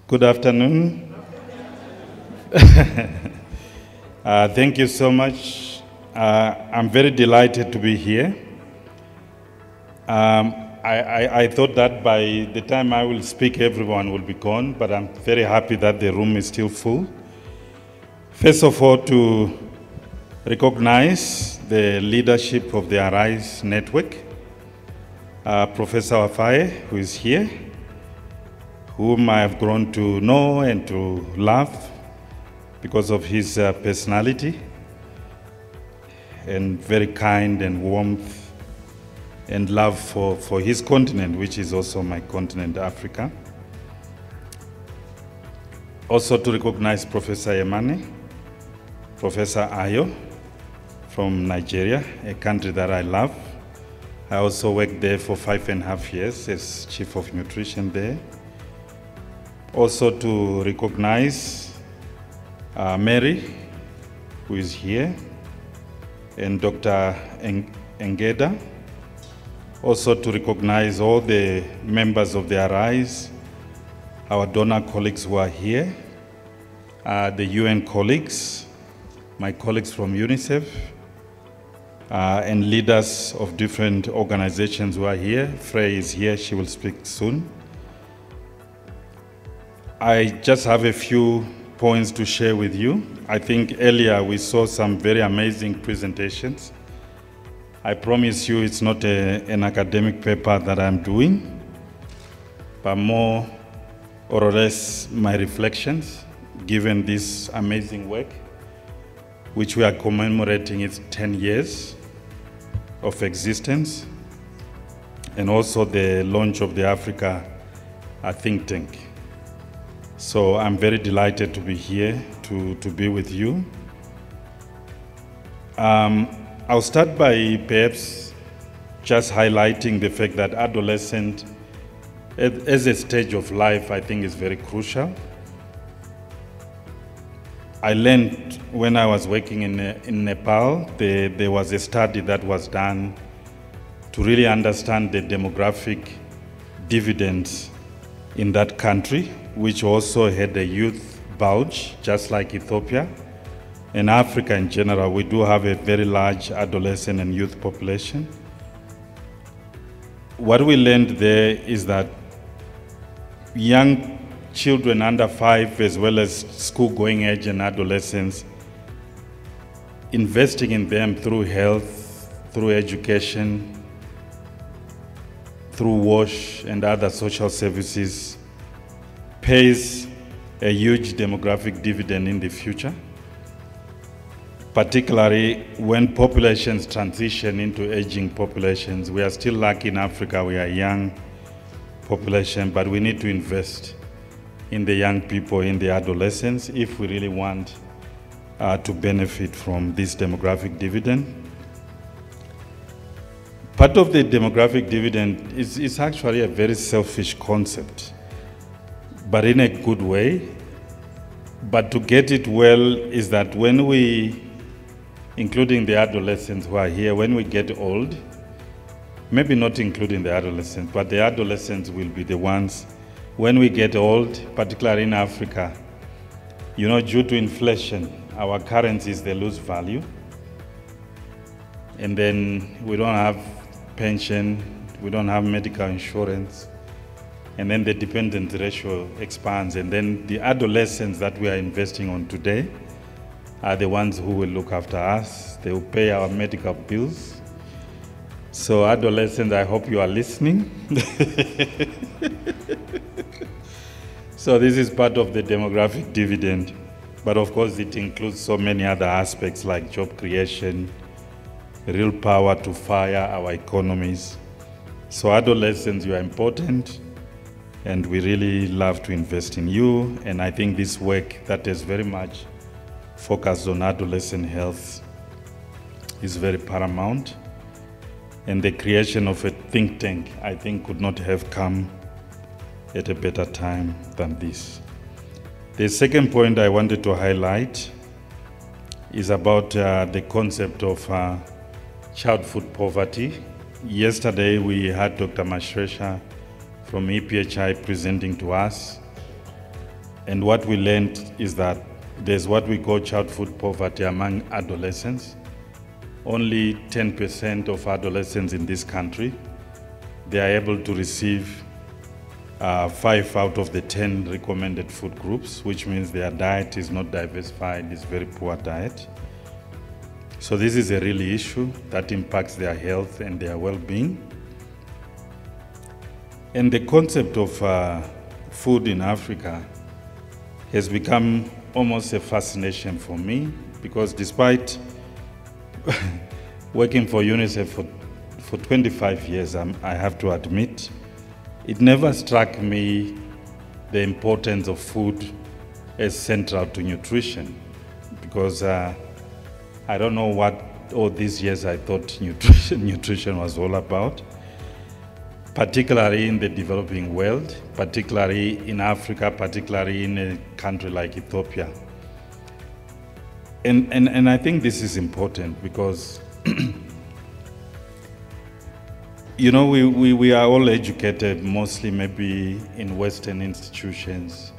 Good afternoon. Thank you so much. I'm very delighted to be here. I thought that by the time I will speak, everyone will be gone, but I'm very happy that the room is still full. First of all, to recognize the leadership of the Arise Network, Professor Wafaye, who is here, whom I have grown to know and to love because of his personality and very kind and warmth and love for his continent, which is also my continent, Africa. Also to recognize Professor Yemane, Professor Ayo from Nigeria, a country that I love. I also worked there for 5.5 years as Chief of Nutrition there. Also to recognize Mary, who is here, and Dr. Engeda. Also to recognize all the members of the Arise, our donor colleagues who are here, the UN colleagues, my colleagues from UNICEF, and leaders of different organizations who are here. Frey is here, she will speak soon. I just have a few points to share with you. I think earlier we saw some very amazing presentations. I promise you it's not an academic paper that I'm doing, but more or less my reflections given this amazing work, which we are commemorating its 10 years of existence, and also the launch of the Africa think tank. So I'm very delighted to be here, to be with you. I'll start by perhaps just highlighting the fact that adolescent, as a stage of life, I think is very crucial. I learned when I was working in Nepal, there was a study that was done to really understand the demographic dividends in that country, which also had a youth bulge, just like Ethiopia. In Africa in general, we do have a very large adolescent and youth population. What we learned there is that young children under 5, as well as school-going age and adolescents, investing in them through health, through education, through WASH and other social services, pays a huge demographic dividend in the future, particularly when populations transition into aging populations. We are still lucky in Africa, we are a young population, but we need to invest in the young people, in the adolescents, if we really want to benefit from this demographic dividend. Part of the demographic dividend is actually a very selfish concept, but in a good way. But to get it well is that when we, including the adolescents who are here, when we get old, maybe not including the adolescents, but the adolescents will be the ones, when we get old, particularly in Africa, you know, due to inflation, our currencies, they lose value. And then we don't have pension, we don't have medical insurance, and then the dependent ratio expands, and then the adolescents that we are investing on today are the ones who will look after us. They will pay our medical bills. So adolescents, I hope you are listening. So this is part of the demographic dividend, but of course it includes so many other aspects like job creation, real power to fire our economies. So adolescents, you are important, and we really love to invest in you. And I think this work that is very much focused on adolescent health is very paramount. And the creation of a think tank, I think, could not have come at a better time than this. The second point I wanted to highlight is about the concept of child food poverty. Yesterday we had Dr. Mashresha from EPHI presenting to us And what we learned is that there's what we call child food poverty among adolescents. Only 10% of adolescents in this country, they are able to receive 5 out of the 10 recommended food groups, which means their diet is not diversified, it's very poor diet. So this is a real issue that impacts their health and their well-being. And the concept of food in Africa has become almost a fascination for me, because despite working for UNICEF for 25 years, I have to admit, it never struck me the importance of food as central to nutrition, because I don't know what all these years I thought nutrition was all about, particularly in the developing world, particularly in Africa, particularly in a country like Ethiopia. And I think this is important because you know, we are all educated mostly maybe in Western institutions.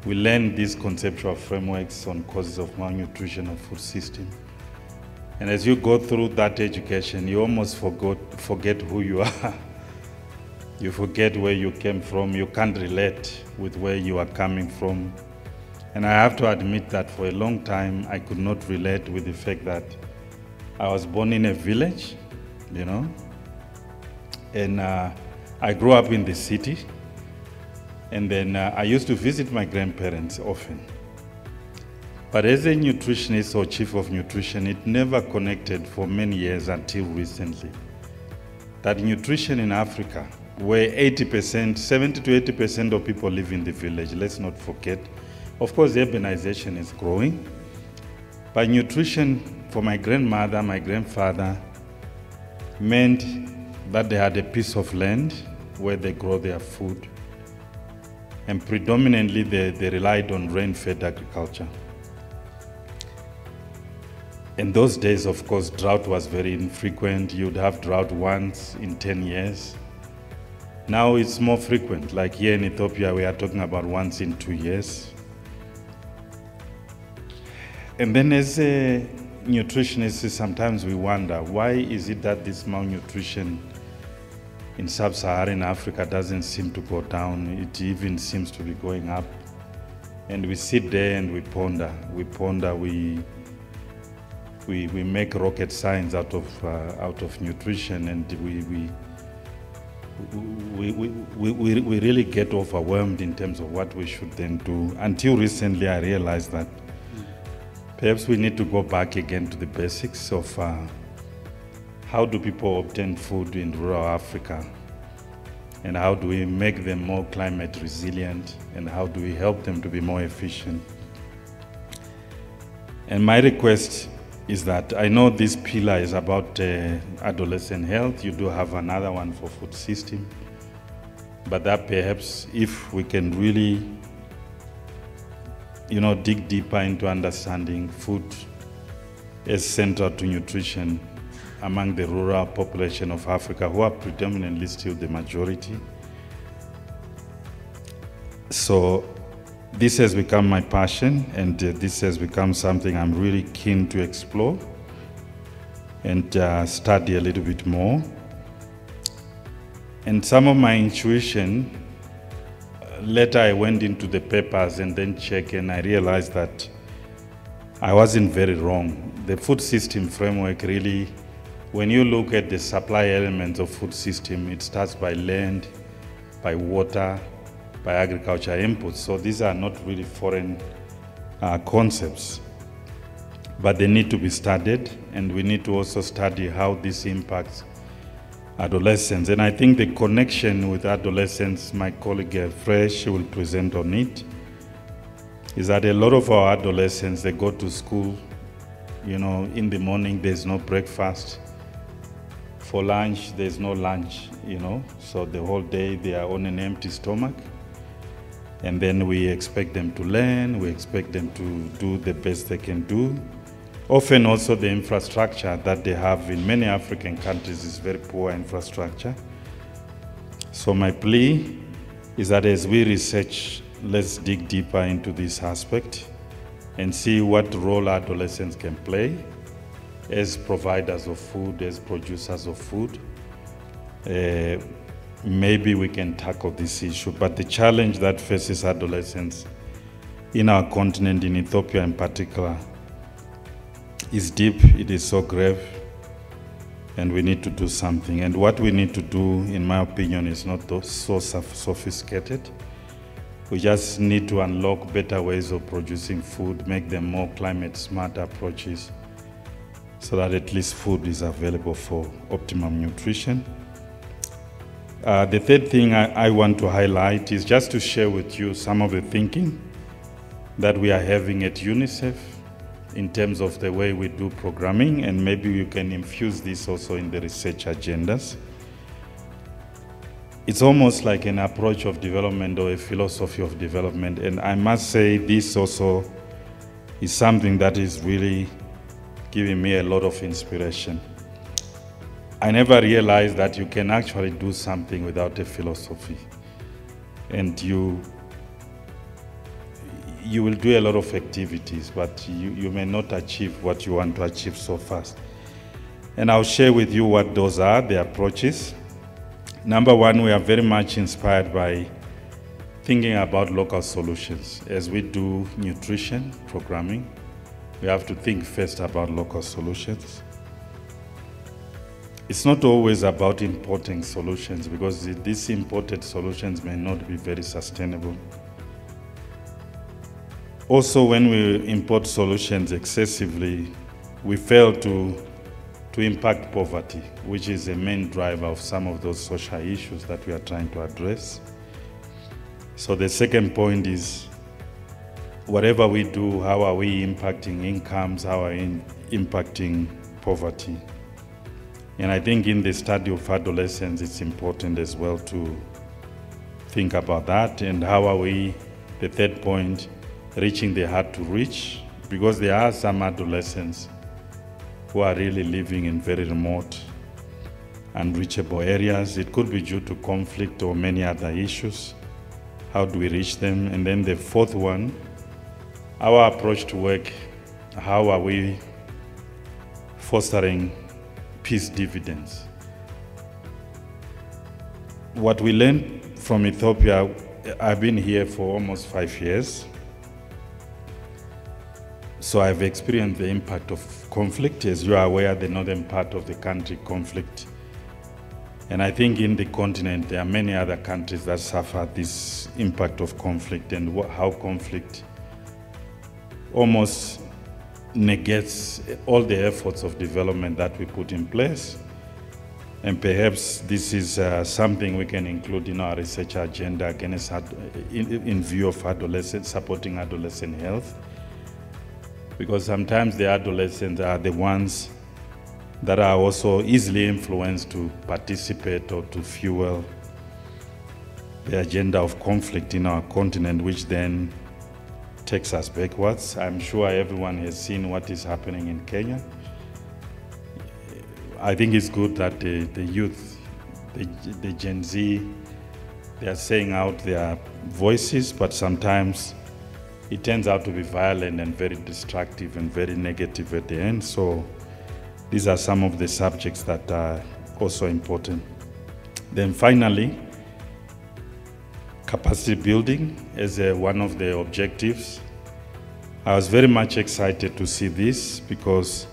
We learn these conceptual frameworks on causes of malnutrition of food system. And as you go through that education, you almost forget who you are. You forget where you came from. You can't relate with where you are coming from. And I have to admit that for a long time, I could not relate with the fact that I was born in a village, you know, and I grew up in the city. And then I used to visit my grandparents often. But as a nutritionist or chief of nutrition, it never connected for many years until recently. That nutrition in Africa, where 80%, 70 to 80% of people live in the village, let's not forget. Of course, urbanization is growing, but nutrition for my grandmother, my grandfather, meant that they had a piece of land where they grow their food. And predominantly, they relied on rain-fed agriculture. In those days, of course, drought was very infrequent. You'd have drought once in 10 years. Now it's more frequent. Like here in Ethiopia, we are talking about once in 2 years. And then as a nutritionist, sometimes we wonder, why is it that this malnutrition in Sub-Saharan Africa doesn't seem to go down? It even seems to be going up. And we sit there and we ponder, we make rocket science out of nutrition, and we really get overwhelmed in terms of what we should then do. Until recently, I realized that perhaps we need to go back again to the basics of how do people obtain food in rural Africa, and how do we make them more climate resilient, and how do we help them to be more efficient. And my request is that I know this pillar is about adolescent health. You do have another one for food system, but that perhaps if we can really, you know, dig deeper into understanding food as central to nutrition among the rural population of Africa, who are predominantly still the majority. So this has become my passion, and this has become something I'm really keen to explore and study a little bit more. And some of my intuition, later I went into the papers and then checked, and I realized that I wasn't very wrong. The food system framework really, when you look at the supply elements of food system, it starts by land, by water, by agriculture inputs. So these are not really foreign concepts, but they need to be studied, and we need to also study how this impacts adolescents. And I think the connection with adolescents, my colleague Fresh will present on it, is that a lot of our adolescents, they go to school, you know, in the morning there's no breakfast. For lunch, there's no lunch, you know, so the whole day they are on an empty stomach. And then we expect them to learn, we expect them to do the best they can do. Often also the infrastructure that they have in many African countries is very poor infrastructure. So my plea is that as we research let's dig deeper into this aspect and see what role adolescents can play as providers of food, as producers of food. Maybe we can tackle this issue, but the challenge that faces adolescents in our continent, in Ethiopia in particular, is deep, it is so grave, and we need to do something. And what we need to do, in my opinion, is not so sophisticated. We just need to unlock better ways of producing food, make them more climate smart approaches, so that at least food is available for optimum nutrition. The third thing I want to highlight is just to share with you some of the thinking that we are having at UNICEF in terms of the way we do programming, and maybe you can infuse this also in the research agendas. It's almost like an approach of development or a philosophy of development, and I must say this also is something that is really giving me a lot of inspiration. I never realized that you can actually do something without a philosophy, and you will do a lot of activities, but you may not achieve what you want to achieve so fast. And I'll share with you what those are, the approaches. Number one, we are very much inspired by thinking about local solutions. As we do nutrition programming, we have to think first about local solutions. It's not always about importing solutions, because these imported solutions may not be very sustainable. Also, when we import solutions excessively, we fail to impact poverty, which is a main driver of some of those social issues that we are trying to address. So the second point is, whatever we do, how are we impacting incomes, how are we impacting poverty? And I think in the study of adolescents, it's important as well to think about that, and how are we, the third point, reaching the hard to reach, because there are some adolescents who are really living in very remote, unreachable areas. It could be due to conflict or many other issues. How do we reach them? And then the fourth one, our approach to work, how are we fostering peace dividends? What we learned from Ethiopia, I've been here for almost 5 years. So I've experienced the impact of conflict. As you are aware, the northern part of the country, conflict. And I think in the continent, there are many other countries that suffer this impact of conflict, and how conflict almost negates all the efforts of development that we put in place. And perhaps this is something we can include in our research agenda against, in view of adolescents, supporting adolescent health. Because sometimes the adolescents are the ones that are also easily influenced to participate or to fuel the agenda of conflict in our continent, which then takes us backwards. I'm sure everyone has seen what is happening in Kenya. I think it's good that the youth, the Gen Z, they are saying out their voices, but sometimes it turns out to be violent and very destructive and very negative at the end. So these are some of the subjects that are also important. Then finally, capacity building as one of the objectives. I was very much excited to see this, because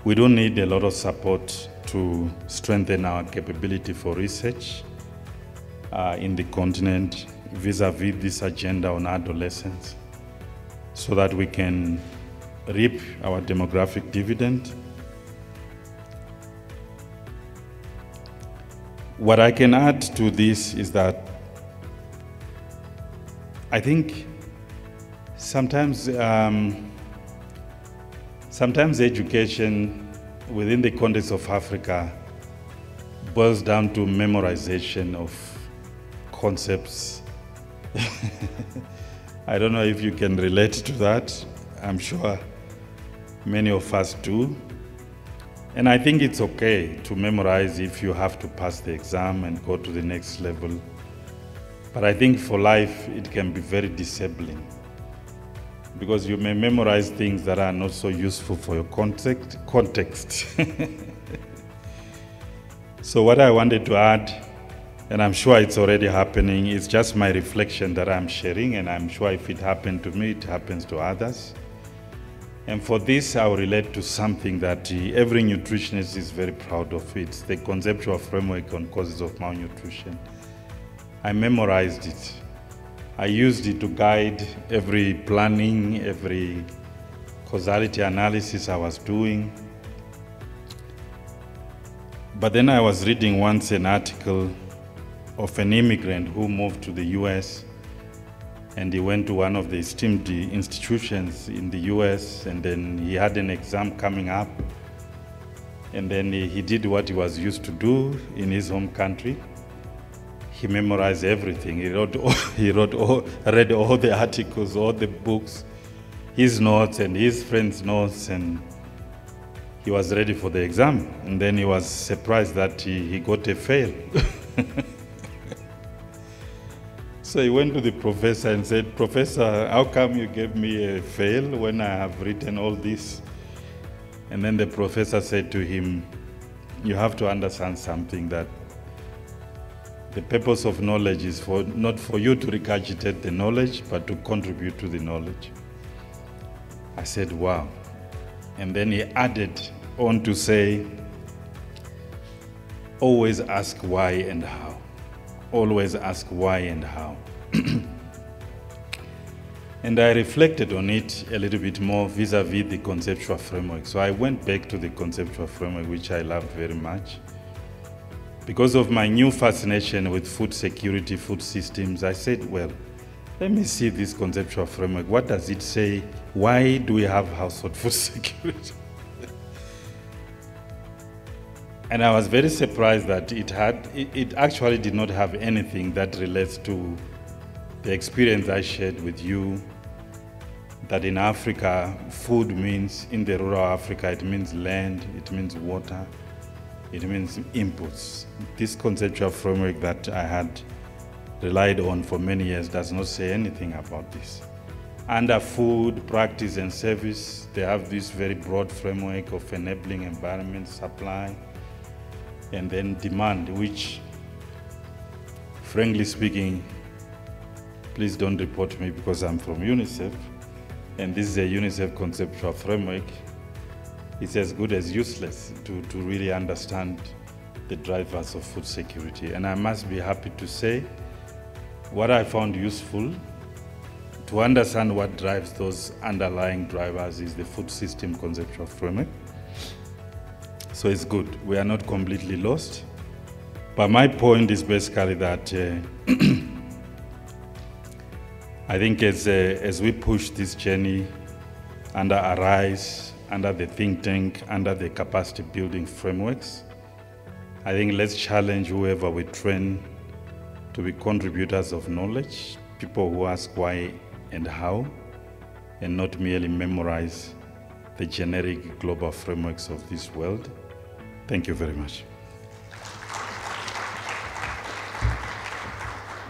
we don't need a lot of support to strengthen our capability for research in the continent vis-a-vis this agenda on adolescents, so that we can reap our demographic dividend. What I can add to this is that I think sometimes education within the context of Africa boils down to memorization of concepts. I don't know if you can relate to that. I'm sure many of us do. And I think it's okay to memorize if you have to pass the exam and go to the next level. But I think for life, it can be very disabling, because you may memorize things that are not so useful for your context. So what I wanted to add, and I'm sure it's already happening, is just my reflection that I'm sharing, and I'm sure if it happened to me, it happens to others. And for this, I'll relate to something that every nutritionist is very proud of. It's the conceptual framework on causes of malnutrition. I memorized it. I used it to guide every planning, every causality analysis I was doing. But then I was reading once an article of an immigrant who moved to the US, and he went to one of the esteemed institutions in the US, and then he had an exam coming up, and then he did what he was used to do in his home country. He memorized everything. He read all the articles, all the books, his notes and his friends' notes, and he was ready for the exam. And then he was surprised that he got a fail. So he went to the professor and said, "Professor, how come you gave me a fail when I have written all this?" And then the professor said to him, "You have to understand something, that the purpose of knowledge is not for you to regurgitate the knowledge, but to contribute to the knowledge." I said, wow. And then he added on to say, always ask why and how. Always ask why and how. And I reflected on it a little bit more vis-a-vis the conceptual framework. So I went back to the conceptual framework, which I loved very much. Because of my new fascination with food security, food systems, I said, well, let me see this conceptual framework. What does it say? Why do we have household food security? And I was very surprised that it actually did not have anything that relates to the experience I shared with you, that in Africa, food means, in the rural Africa, it means land, it means water, it means inputs. This conceptual framework that I had relied on for many years does not say anything about this. Under food, practice and service, they have this very broad framework of enabling environment, supply, and then demand, which, frankly speaking, please don't report me because I'm from UNICEF, and this is a UNICEF conceptual framework. It's as good as useless to really understand the drivers of food security. And I must be happy to say what I found useful to understand what drives those underlying drivers is the food system conceptual framework. So it's good. We are not completely lost. But my point is basically that I think as we push this journey under ARISE, under the think tank, under the capacity building frameworks, I think let's challenge whoever we train to be contributors of knowledge, people who ask why and how, and not merely memorize the generic global frameworks of this world. Thank you very much.